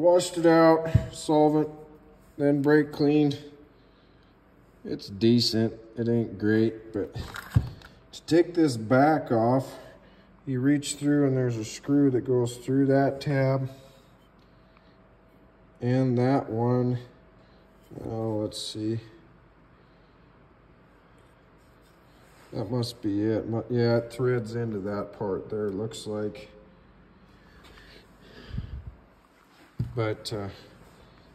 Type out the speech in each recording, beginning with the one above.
washed it out, solvent, then brake cleaned. It's decent. It ain't great, but to take this back off, you reach through and there's a screw that goes through that tab and that one. Oh, let's see. That must be it. Yeah, it threads into that part there, it looks like. But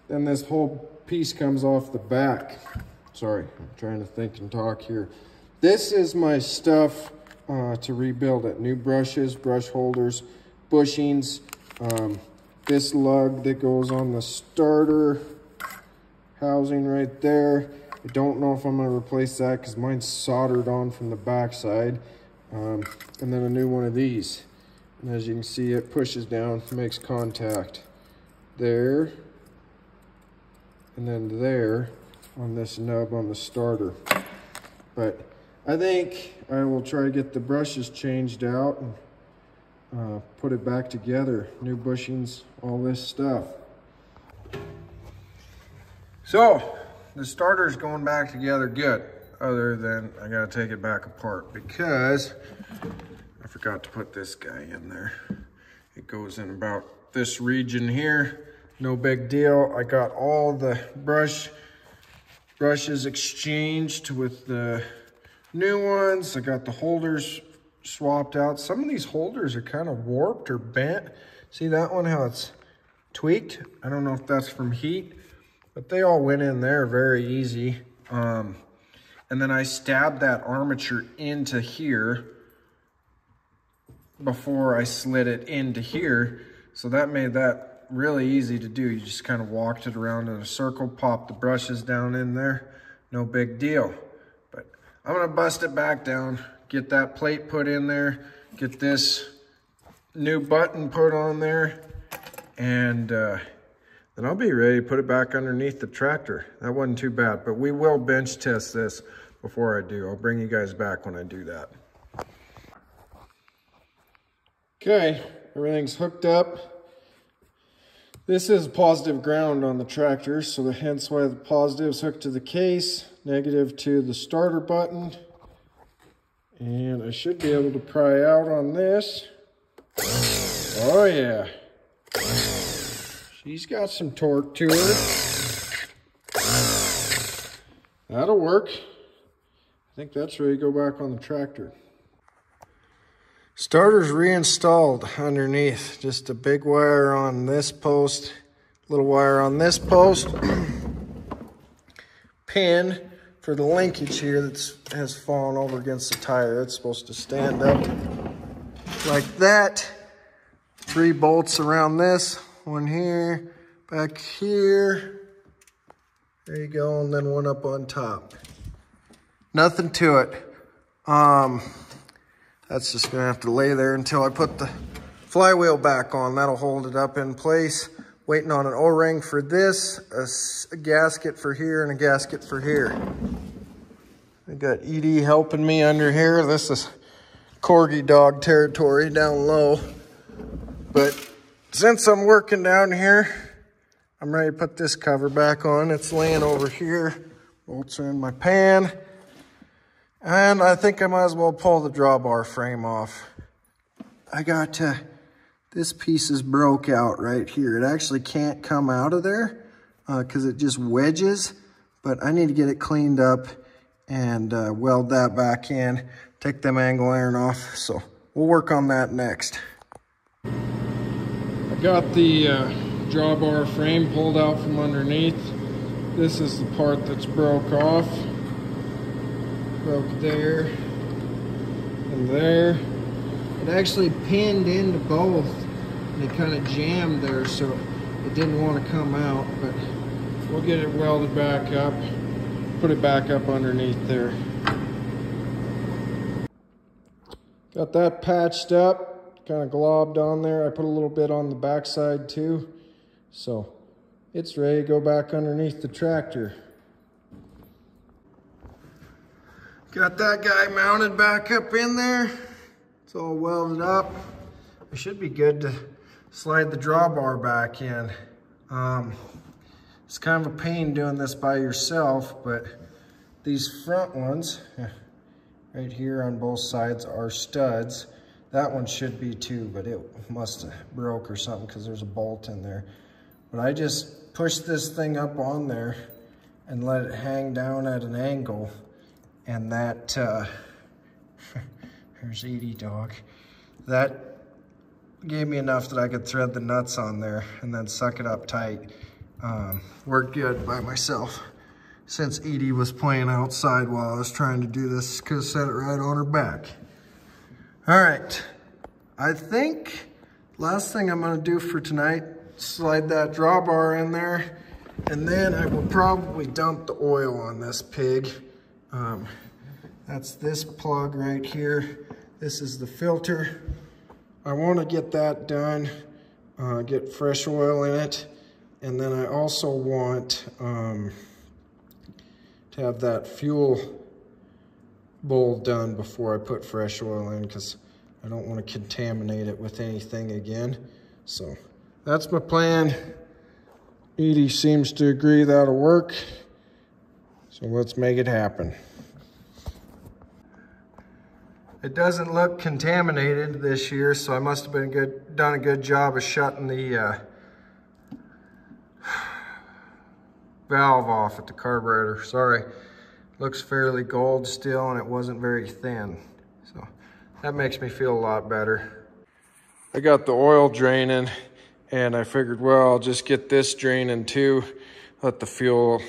then this whole piece comes off the back. Sorry, I'm trying to think and talk here. This is my stuff to rebuild it. New brushes, brush holders, bushings, this lug that goes on the starter housing right there. I don't know if I'm going to replace that because mine's soldered on from the back side. And then a new one of these. And as you can see, it pushes down, makes contact there, and then there on this nub on the starter. But I think I will try to get the brushes changed out and put it back together. New bushings, all this stuff. So the starter's going back together good, other than I gotta take it back apart because I forgot to put this guy in there. It goes in about this region here. No big deal. I got all the brushes exchanged with the new ones. I got the holders swapped out. Some of these holders are kind of warped or bent. See that one, how it's tweaked? I don't know if that's from heat, but they all went in there very easy. And then I stabbed that armature into here before I slid it into here. So that made that really easy to do. You just kind of walked it around in a circle, popped the brushes down in there. No big deal. But I'm gonna bust it back down, get that plate put in there, get this new button put on there, and then I'll be ready to put it back underneath the tractor. That wasn't too bad, but we will bench test this before I do. I'll bring you guys back when I do that. Okay, everything's hooked up. This is positive ground on the tractor, so hence why the positive is hooked to the case, negative to the starter button. And I should be able to pry out on this. Oh yeah. She's got some torque to her. That'll work. I think that's ready to go back on the tractor. Starter's reinstalled underneath. Just a big wire on this post, little wire on this post, pin for the linkage here that has fallen over against the tire. It's supposed to stand up like that. 3 bolts around this, one here, back here. There you go, and then one up on top. Nothing to it. That's just gonna have to lay there until I put the flywheel back on. That'll hold it up in place. Waiting on an O-ring for this, a gasket for here, and a gasket for here. I got Edie helping me under here. This is corgi dog territory down low. But since I'm working down here, I'm ready to put this cover back on. It's laying over here. Bolts are in my pan. And I think I might as well pull the drawbar frame off. I got this piece is broke out right here. It actually can't come out of there because it just wedges. But I need to get it cleaned up and weld that back in, take them angle iron off. So we'll work on that next. I got the drawbar frame pulled out from underneath. This is the part that's broke off. Broke there and there. It actually pinned into both and it kind of jammed there, so it didn't want to come out, but we'll get it welded back up, put it back up underneath there. Got that patched up, kind of globbed on there. I put a little bit on the backside too, so it's ready to go back underneath the tractor. Got that guy mounted back up in there. It's all welded up. It should be good to slide the drawbar back in. It's kind of a pain doing this by yourself, but these front ones, right here on both sides, are studs. That one should be too, but it must have broke or something because there's a bolt in there. But I just push this thing up on there and let it hang down at an angle, and that, there's Edie dog. That gave me enough that I could thread the nuts on there and then suck it up tight. Worked good by myself. Since Edie was playing outside while I was trying to do this, could have set it right on her back. All right, I think last thing I'm gonna do for tonight, slide that drawbar in there, and then I will probably dump the oil on this pig. That's this plug right here. This is the filter. I wanna get that done, get fresh oil in it. And then I also want to have that fuel bowl done before I put fresh oil in, because I don't want to contaminate it with anything again. So that's my plan. Edie seems to agree that'll work. So let's make it happen. It doesn't look contaminated this year, so I must have done a good job of shutting the valve off at the carburetor. Sorry, looks fairly gold still, and it wasn't very thin, so that makes me feel a lot better. I got the oil draining, and I figured, well, I'll just get this draining too, let the fuel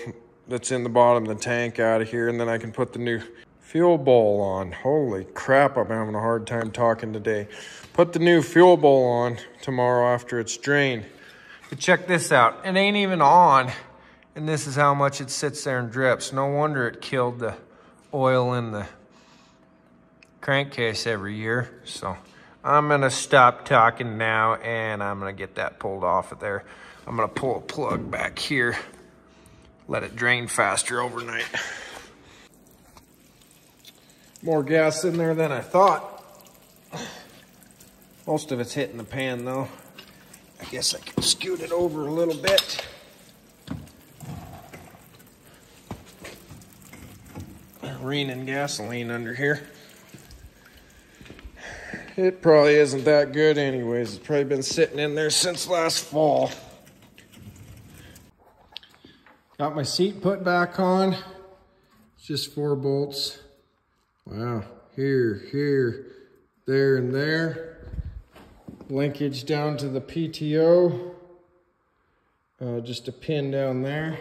that's in the bottom of the tank out of here, and then I can put the new fuel bowl on. Holy crap, I'm having a hard time talking today. Put the new fuel bowl on tomorrow after it's drained. But check this out, it ain't even on. And this is how much it sits there and drips. No wonder it killed the oil in the crankcase every year. So I'm gonna stop talking now, and I'm gonna get that pulled off of there. I'm gonna pull a plug back here, let it drain faster overnight. More gas in there than I thought. Most of it's hitting the pan though. I guess I can scoot it over a little bit. Raining gasoline under here. It probably isn't that good anyways. It's probably been sitting in there since last fall. Got my seat put back on. It's just 4 bolts. Wow, here, there, and there. Linkage down to the PTO. Just a pin down there.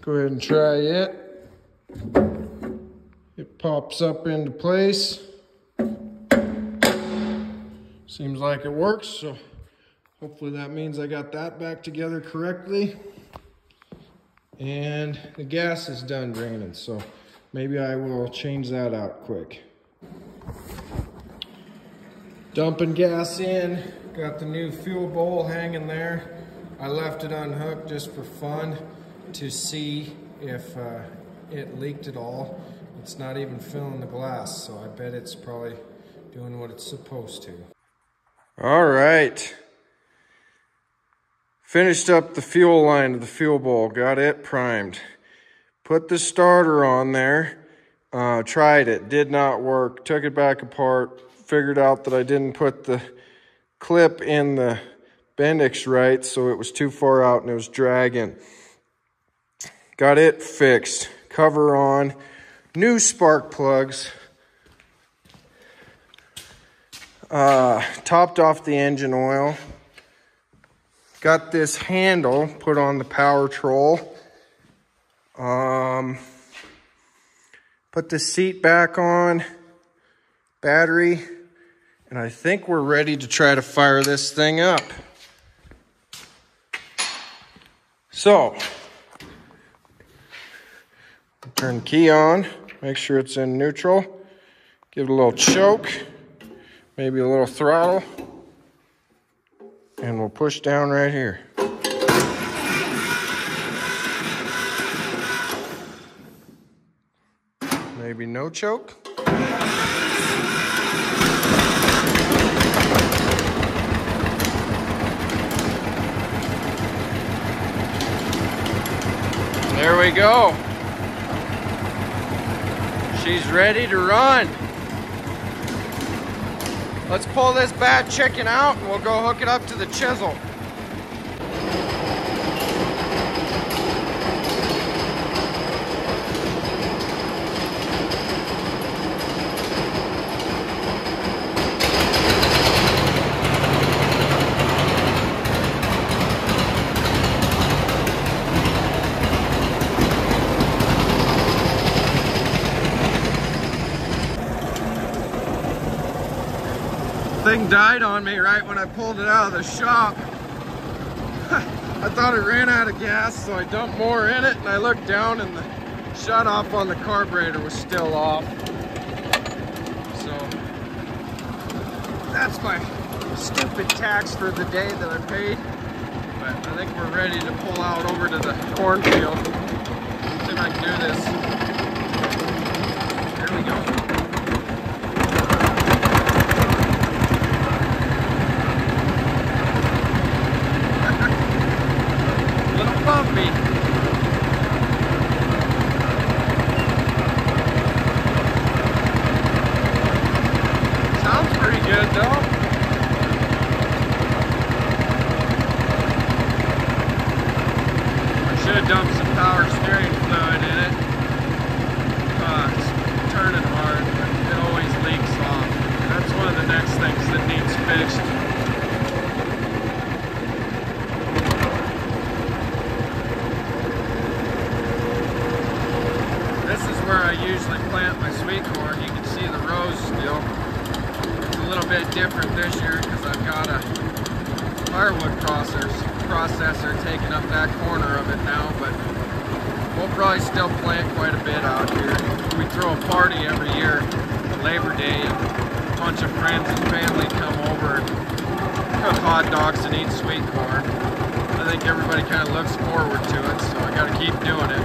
Go ahead and try it. It pops up into place. Seems like it works, so hopefully that means I got that back together correctly. And the gas is done draining, so maybe I will change that out quick. Dumping gas in, got the new fuel bowl hanging there. I left it unhooked just for fun to see if it leaked at all. It's not even filling the glass, so I bet it's probably doing what it's supposed to. All right. Finished up the fuel line of the fuel bowl, got it primed. Put the starter on there, tried it, did not work. Took it back apart, figured out that I didn't put the clip in the Bendix right, so it was too far out and it was dragging. Got it fixed, cover on, new spark plugs, topped off the engine oil, got this handle put on the power troll, put the seat back on, battery, and I think we're ready to try to fire this thing up. So, turn the key on, make sure it's in neutral, give it a little choke, maybe a little throttle, and we'll push down right here. Maybe no choke. we go. She's ready to run. Let's pull this bad chicken out and we'll go hook it up to the chisel. Thing died on me right when I pulled it out of the shop. I thought it ran out of gas, so I dumped more in it, and I looked down and the shut off on the carburetor was still off. So that's my stupid tax for the day that I paid. But I think we're ready to pull out over to the cornfield. See if I can do this. Here we go. Bumpy. Sounds pretty good though. I should have dumped some power steering fluid in it. It's turning hard, but it always leaks off. That's one of the next things that needs fixed. Where I usually plant my sweet corn. You can see the rows still. It's a little bit different this year because I've got a firewood processor taking up that corner of it now, but we'll probably still plant quite a bit out here. We throw a party every year, Labor Day, and a bunch of friends and family come over and cook hot dogs and eat sweet corn. I think everybody kind of looks forward to it, so I got to keep doing it.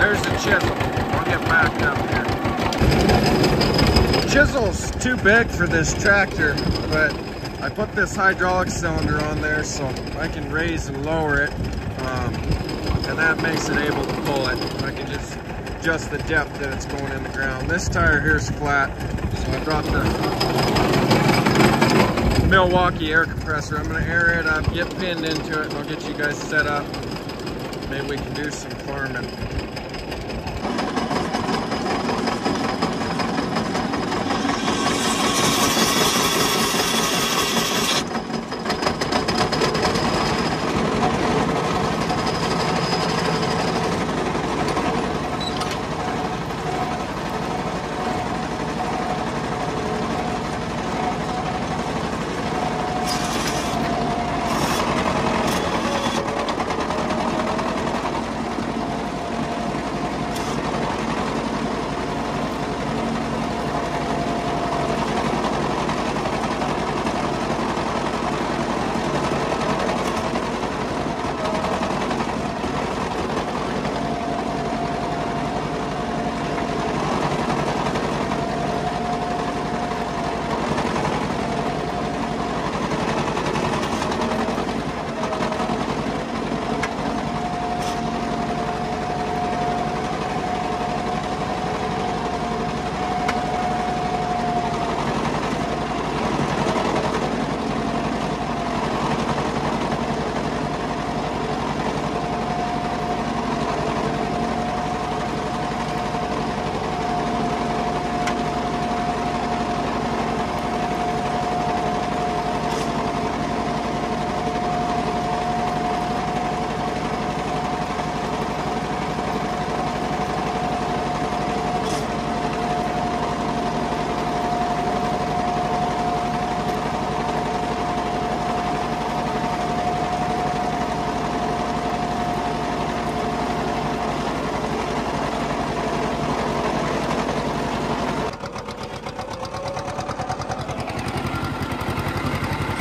There's the chisel. I'll get backed up here. Chisel's too big for this tractor, but I put this hydraulic cylinder on there so I can raise and lower it, and that makes it able to pull it. I can just adjust the depth that it's going in the ground. This tire here is flat, so I brought the Milwaukee air compressor. I'm going to air it up, get pinned into it, and I'll get you guys set up. Maybe we can do some farming.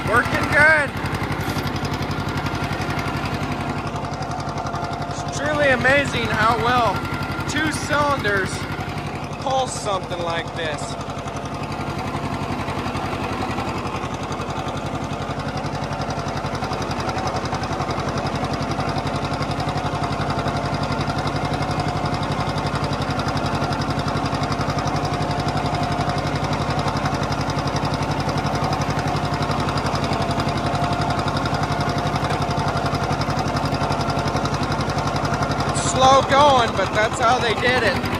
Working good. It's truly amazing how well 2 cylinders pulse something like this. slow going, but that's how they did it.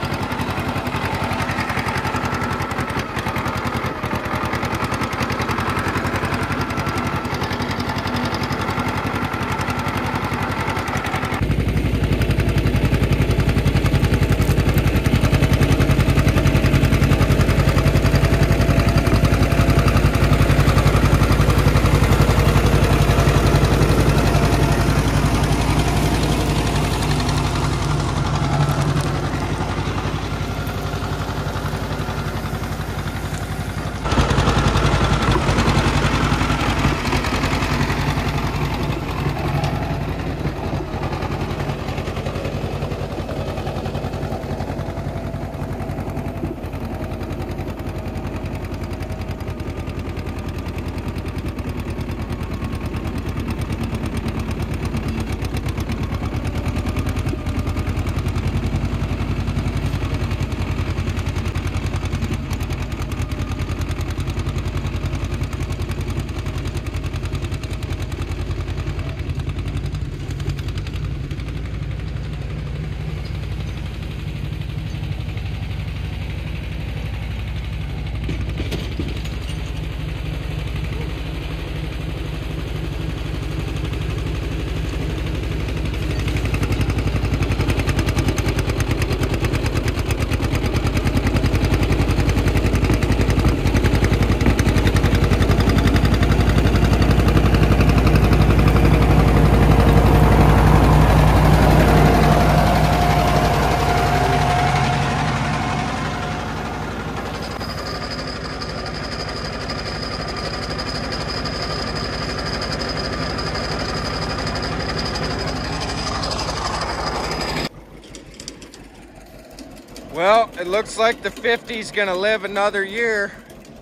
Well, it looks like the 50's gonna live another year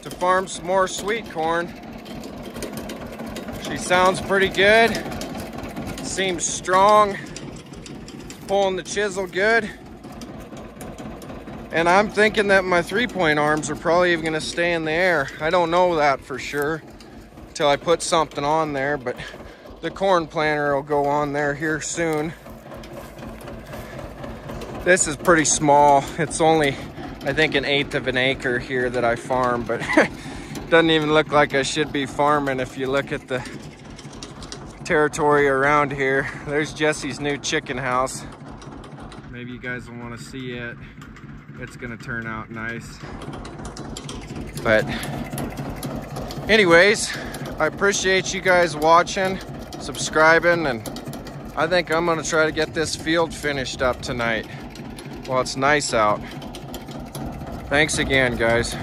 to farm some more sweet corn. She sounds pretty good. Seems strong. Pulling the chisel good. And I'm thinking that my 3-point arms are probably even gonna stay in the air. I don't know that for sure until I put something on there, but the corn planter will go on there here soon. This is pretty small. It's only, I think, 1/8 of an acre here that I farm, but doesn't even look like I should be farming if you look at the territory around here. There's Jesse's new chicken house. Maybe you guys will want to see it. It's gonna turn out nice. But anyways, I appreciate you guys watching, subscribing, and I think I'm gonna try to get this field finished up tonight while it's nice out. Thanks again, guys.